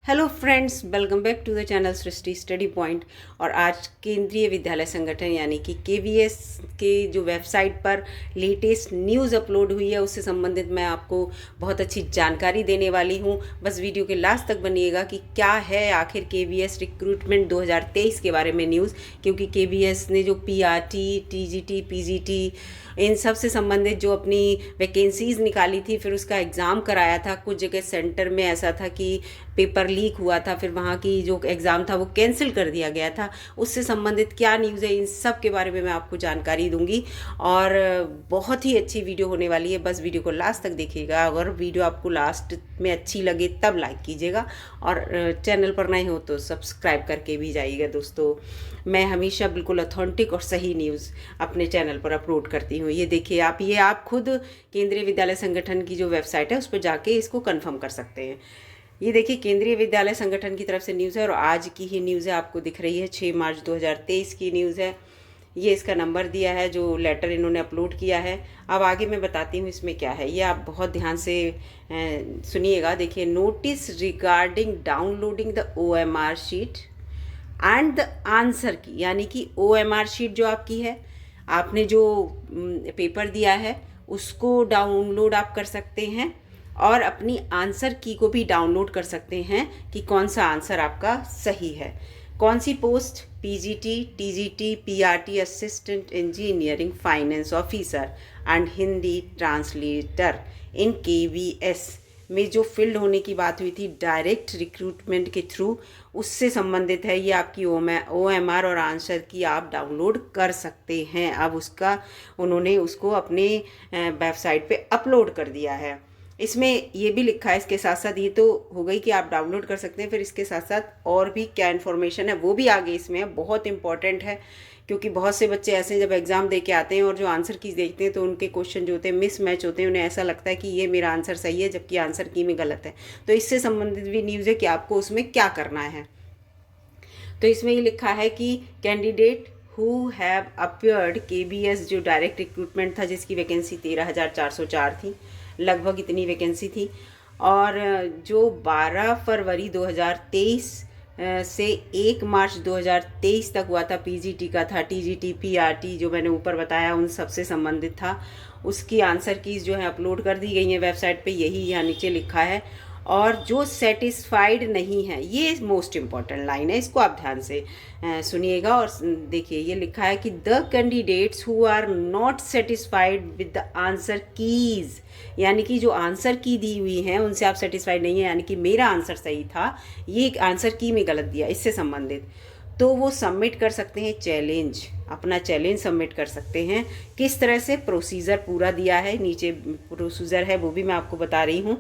Hello friends, welcome back to the channel Srishti study point. और आज केंद्रीय विद्यालय संगठन यानी कि केवीएस के जो वेबसाइट पर लेटेस्ट न्यूज़ अपलोड हुई है उससे संबंधित मैं आपको बहुत अच्छी जानकारी देने वाली हूं। बस वीडियो के लास्ट तक बनिएगा कि क्या है आखिर केवीएस रिक्रूटमेंट 2023 के बारे में न्यूज़, क्योंकि केवीएस ने जो पीआरटी, टीजीटी, पीजीटी इन सब से संबंधित जो अपनी वैकेंसीज़ निकाली थी, फिर उसका एग्ज़ाम कराया था। कुछ जगह सेंटर में ऐसा था कि पेपर लीक हुआ था, फिर वहाँ की जो एग्ज़ाम था वो कैंसिल कर दिया गया था। उससे संबंधित क्या न्यूज़ है, इन सब के बारे में मैं आपको जानकारी दूंगी और बहुत ही अच्छी वीडियो होने वाली है। बस वीडियो को लास्ट तक देखिएगा। अगर वीडियो आपको लास्ट में अच्छी लगे तब लाइक कीजिएगा और चैनल पर नए हो तो सब्सक्राइब करके भी जाइएगा। दोस्तों, मैं हमेशा बिल्कुल ऑथेंटिक और सही न्यूज़ अपने चैनल पर अपलोड करती हूँ। ये देखिए आप खुद केंद्रीय विद्यालय संगठन की जो वेबसाइट है उस पर जाके इसको कंफर्म कर सकते हैं। ये देखिए केंद्रीय विद्यालय संगठन की तरफ से न्यूज़ है और आज की ही न्यूज़ है, आपको दिख रही है 6 मार्च 2023 की न्यूज़ है। ये इसका नंबर दिया है जो लेटर इन्होंने अपलोड किया है। अब आगे मैं बताती हूँ इसमें क्या है, ये आप बहुत ध्यान से सुनिएगा। देखिए, notice regarding downloading the OMR sheet and the answer की, यानी कि ओएमआर शीट जो आपकी है, आपने जो पेपर दिया है उसको डाउनलोड आप कर सकते हैं और अपनी आंसर की को भी डाउनलोड कर सकते हैं कि कौन सा आंसर आपका सही है। कौन सी post? PGT, TGT, PRT assistant engineering finance officer and Hindi translator in KVS में जो फील्ड होने की बात हुई थी डायरेक्ट रिक्रूटमेंट के थ्रू, उससे संबंधित है। ये आपकी ओएमआर और आंसर की आप डाउनलोड कर सकते हैं। अब उन्होंने उसको अपने वेबसाइट पे अपलोड कर दिया है। इसमें ये भी लिखा है, इसके साथ साथ ये तो हो गई कि आप डाउनलोड कर सकते हैं, फिर इसके साथ साथ और भी क्या इन्फॉर्मेशन है वो भी आगे इसमें है। बहुत इंपॉर्टेंट है क्योंकि बहुत से बच्चे ऐसे जब एग्ज़ाम दे के आते हैं और जो आंसर की देखते हैं तो उनके क्वेश्चन जो होते हैं मिस मैच होते हैं। उन्हें ऐसा लगता है कि ये मेरा आंसर सही है जबकि आंसर की में गलत है। तो इससे संबंधित भी न्यूज़ है कि आपको उसमें क्या करना है। तो इसमें ये लिखा है कि candidate who have appeared KBS, जो डायरेक्ट रिक्रूटमेंट था जिसकी वैकेंसी 13,404 थी, लगभग इतनी वैकेंसी थी। और जो 12 फरवरी 2023 से 1 मार्च 2023 तक हुआ था, पीजीटी का था, टीजीटी, पीआरटी जो मैंने ऊपर बताया उन सबसे संबंधित था, उसकी आंसर कीज़ जो है अपलोड कर दी गई है वेबसाइट पे। यही यहाँ नीचे लिखा है। और जो सेटिस्फाइड नहीं है, ये मोस्ट इम्पॉर्टेंट लाइन है, इसको आप ध्यान से सुनिएगा। और देखिए ये लिखा है कि the candidates who are not satisfied with the answer keys, यानी कि जो आंसर की दी हुई है उनसे आप सेटिस्फाइड नहीं है, यानी कि मेरा आंसर सही था, ये आंसर की में गलत दिया, इससे संबंधित, तो वो सबमिट कर सकते हैं चैलेंज, अपना चैलेंज सबमिट कर सकते हैं। किस तरह से प्रोसीजर पूरा दिया है, नीचे प्रोसीजर है वो भी मैं आपको बता रही हूँ।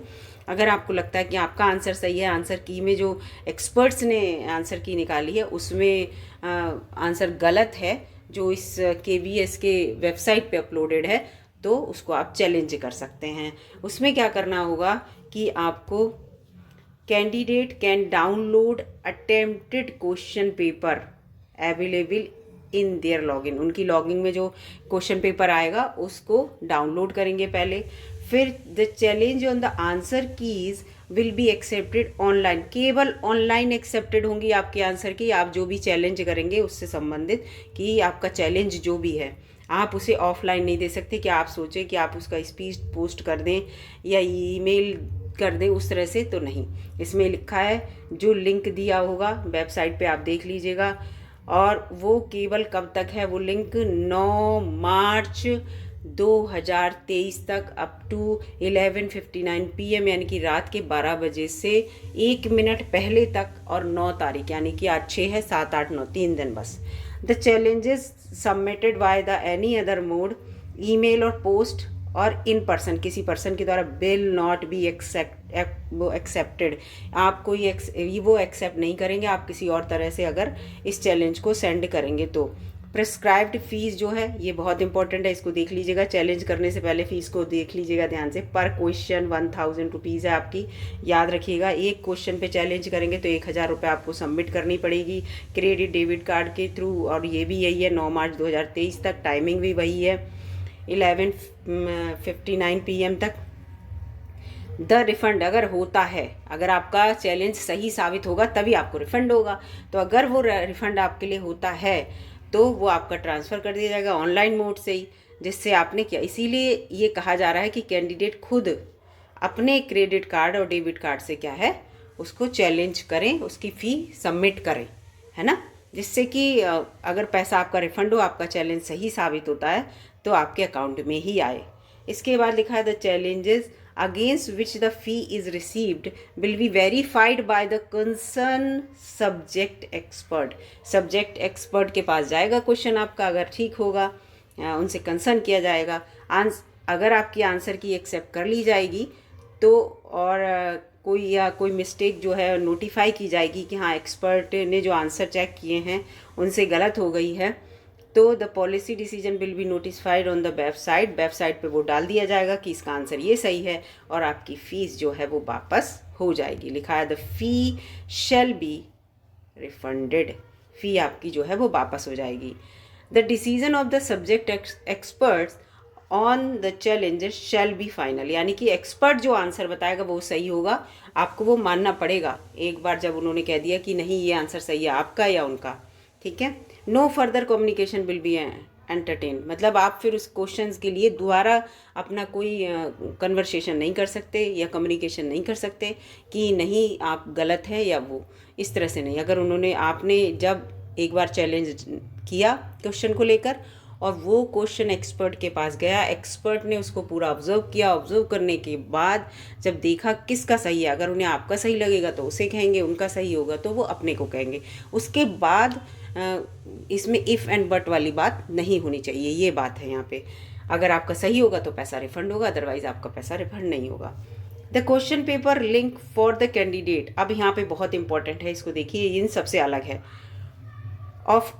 अगर आपको लगता है कि आपका आंसर सही है, आंसर की में जो एक्सपर्ट्स ने आंसर की निकाली है उसमें आंसर गलत है जो इस केवीएस के वेबसाइट पे अपलोडेड है, तो उसको आप चैलेंज कर सकते हैं। उसमें क्या करना होगा कि आपको candidate can download attempted question paper available in their login, उनकी लॉगिन में जो क्वेश्चन पेपर आएगा उसको डाउनलोड करेंगे पहले। फिर the challenge on the answer keys will be accepted online, केवल ऑनलाइन एक्सेप्टेड होंगी आपके आंसर की। आप जो भी चैलेंज करेंगे उससे संबंधित कि आपका चैलेंज जो भी है आप उसे ऑफलाइन नहीं दे सकते कि आप सोचें कि आप उसका स्पीच पोस्ट कर दें या ईमेल कर दें, उस तरह से तो नहीं। इसमें लिखा है, जो लिंक दिया होगा वेबसाइट पे आप देख लीजिएगा। और वो केवल कब तक है, वो लिंक 9 मार्च 2023 तक अप टू 11:59 PM, यानी कि रात के 12 बजे से 1 मिनट पहले तक, और 9 तारीख यानी कि आज 6 है, 7, 8, 9 3 दिन बस। The challenges submitted by the any other mode, email और पोस्ट और इन पर्सन, किसी पर्सन के द्वारा विल नॉट बी एक्सेप्टेड, आप कोई वो एक्सेप्ट नहीं करेंगे आप किसी और तरह से अगर इस चैलेंज को सेंड करेंगे तो। प्रिस्क्राइब्ड फीस जो है ये बहुत इंपॉर्टेंट है, इसको देख लीजिएगा। चैलेंज करने से पहले फीस को देख लीजिएगा ध्यान से। पर क्वेश्चन 1000 रुपीज़ है आपकी, याद रखिएगा। एक क्वेश्चन पे चैलेंज करेंगे तो 1000 रुपये आपको सबमिट करनी पड़ेगी क्रेडिट डेबिट कार्ड के थ्रू। और ये भी यही है 9 मार्च 2023 तक, टाइमिंग भी वही है 11:59 PM तक। द रिफंड अगर होता है, अगर आपका चैलेंज सही साबित होगा तभी आपको रिफंड होगा। तो अगर वो रिफंड आपके लिए होता है तो वो आपका ट्रांसफ़र कर दिया जाएगा ऑनलाइन मोड से ही, जिससे आपने किया। इसीलिए ये कहा जा रहा है कि कैंडिडेट खुद अपने क्रेडिट कार्ड और डेबिट कार्ड से क्या है उसको चैलेंज करें, उसकी फ़ी सबमिट करें, है ना, जिससे कि अगर पैसा आपका रिफंड हो, आपका चैलेंज सही साबित होता है तो आपके अकाउंट में ही आए। इसके बाद लिखा है the challenges against which the fee is received will be verified by the concerned subject expert। Subject expert के पास जाएगा क्वेश्चन आपका, अगर ठीक होगा उनसे कंसर्न किया जाएगा। अगर आपकी आंसर की एक्सेप्ट कर ली जाएगी तो और कोई मिस्टेक जो है नोटिफाई की जाएगी कि हाँ एक्सपर्ट ने जो आंसर चेक किए हैं उनसे गलत हो गई है, तो the policy decision will be notified on the website पे वो डाल दिया जाएगा कि इसका आंसर ये सही है और आपकी फ़ीस जो है वो वापस हो जाएगी। लिखा है the fee shall be refunded, fee आपकी जो है वो वापस हो जाएगी। The decision of the subject experts on the challenges shall be final, यानी कि एक्सपर्ट जो आंसर बताएगा वो सही होगा, आपको वो मानना पड़ेगा एक बार जब उन्होंने कह दिया कि नहीं ये आंसर सही है आपका या उनका, ठीक है। No further communication will be entertain, मतलब आप फिर उस क्वेश्चंस के लिए दोबारा अपना कोई कन्वर्सेशन नहीं कर सकते या कम्युनिकेशन नहीं कर सकते कि नहीं आप गलत है या वो, इस तरह से नहीं। अगर आपने जब एक बार चैलेंज किया क्वेश्चन को लेकर और वो क्वेश्चन एक्सपर्ट के पास गया, एक्सपर्ट ने उसको पूरा ऑब्जर्व किया, ऑब्जर्व करने के बाद जब देखा किसका सही है, अगर उन्हें आपका सही लगेगा तो उसे कहेंगे, उनका सही होगा तो वो अपने को कहेंगे। उसके बाद इसमें इफ़ एंड बट वाली बात नहीं होनी चाहिए, ये बात है यहाँ पे। अगर आपका सही होगा तो पैसा रिफंड होगा, अदरवाइज आपका पैसा रिफंड नहीं होगा। The question paper link for the candidate, अब यहाँ पे बहुत इंपॉर्टेंट है, इसको देखिए, इन सबसे अलग है। Of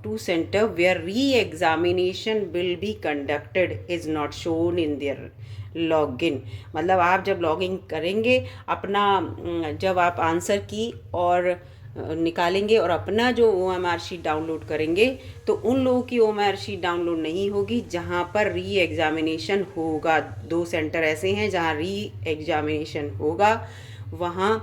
to centre where re examination will be conducted is not shown in their login, मतलब आप जब लॉगिन करेंगे अपना, जब आप आंसर की और निकालेंगे और अपना जो OMR शीट डाउनलोड करेंगे तो उन लोगों की OMR शीट डाउनलोड नहीं होगी जहां पर री एग्जामिनेशन होगा। 2 सेंटर ऐसे हैं जहां री एग्जामिनेशन होगा, वहां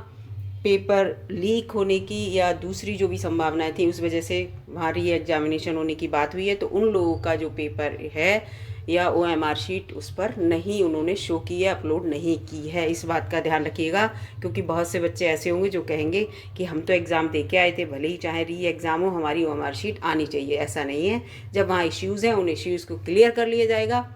पेपर लीक होने की या दूसरी जो भी संभावनाएं थी उस वजह से वहाँ री एग्जामिनेशन होने की बात हुई है, तो उन लोगों का जो पेपर है या OMR शीट उस पर नहीं उन्होंने शो की है, अपलोड नहीं की है। इस बात का ध्यान रखिएगा, क्योंकि बहुत से बच्चे ऐसे होंगे जो कहेंगे कि हम तो एग्ज़ाम दे के आए थे, भले ही चाहे री एग्ज़ाम हो हमारी OMR शीट आनी चाहिए। ऐसा नहीं है, जब वहाँ इश्यूज़ हैं उन इश्यूज़ को क्लियर कर लिया जाएगा,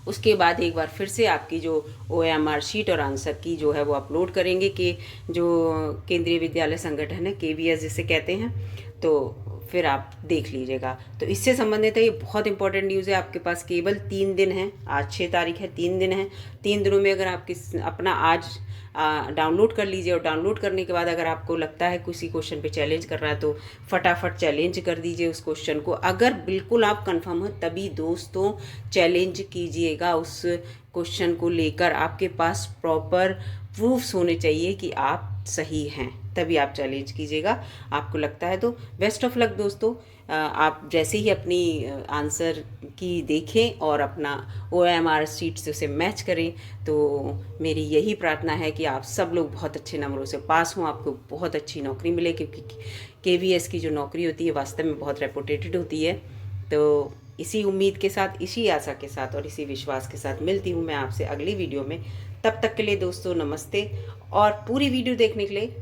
उसके बाद एक बार फिर से आपकी जो OMR शीट और आंसर की जो है वो अपलोड करेंगे कि जो केंद्रीय विद्यालय संगठन है KVS जिसे कहते हैं, तो फिर आप देख लीजिएगा। तो इससे संबंधित है, ये बहुत इंपॉर्टेंट न्यूज़ है। आपके पास केवल 3 दिन हैं, आज 6 तारीख है, 3 दिन है। 3 दिनों में अगर आप अपना आज डाउनलोड कर लीजिए और डाउनलोड करने के बाद अगर आपको लगता है किसी क्वेश्चन पे चैलेंज कर रहा है तो फटाफट चैलेंज कर दीजिए उस क्वेश्चन को। अगर बिल्कुल आप कंफर्म हो तभी दोस्तों चैलेंज कीजिएगा उस क्वेश्चन को लेकर। आपके पास प्रॉपर प्रूफ्स होने चाहिए कि आप सही हैं, तभी आप चैलेंज कीजिएगा। आपको लगता है तो बेस्ट ऑफ लक दोस्तों। आप जैसे ही अपनी आंसर की देखें और अपना OMR शीट से उसे मैच करें, तो मेरी यही प्रार्थना है कि आप सब लोग बहुत अच्छे नंबरों से पास हों, आपको बहुत अच्छी नौकरी मिले, क्योंकि KVS की जो नौकरी होती है वास्तव में बहुत रेपुटेटेड होती है। तो इसी उम्मीद के साथ, इसी आशा के साथ और इसी विश्वास के साथ मिलती हूँ मैं आपसे अगली वीडियो में। तब तक के लिए दोस्तों नमस्ते, और पूरी वीडियो देखने के लिए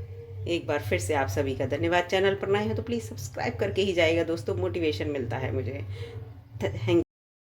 एक बार फिर से आप सभी का धन्यवाद। चैनल पर नए हो तो प्लीज़ सब्सक्राइब करके ही जाइएगा दोस्तों, मोटिवेशन मिलता है मुझे। थैंक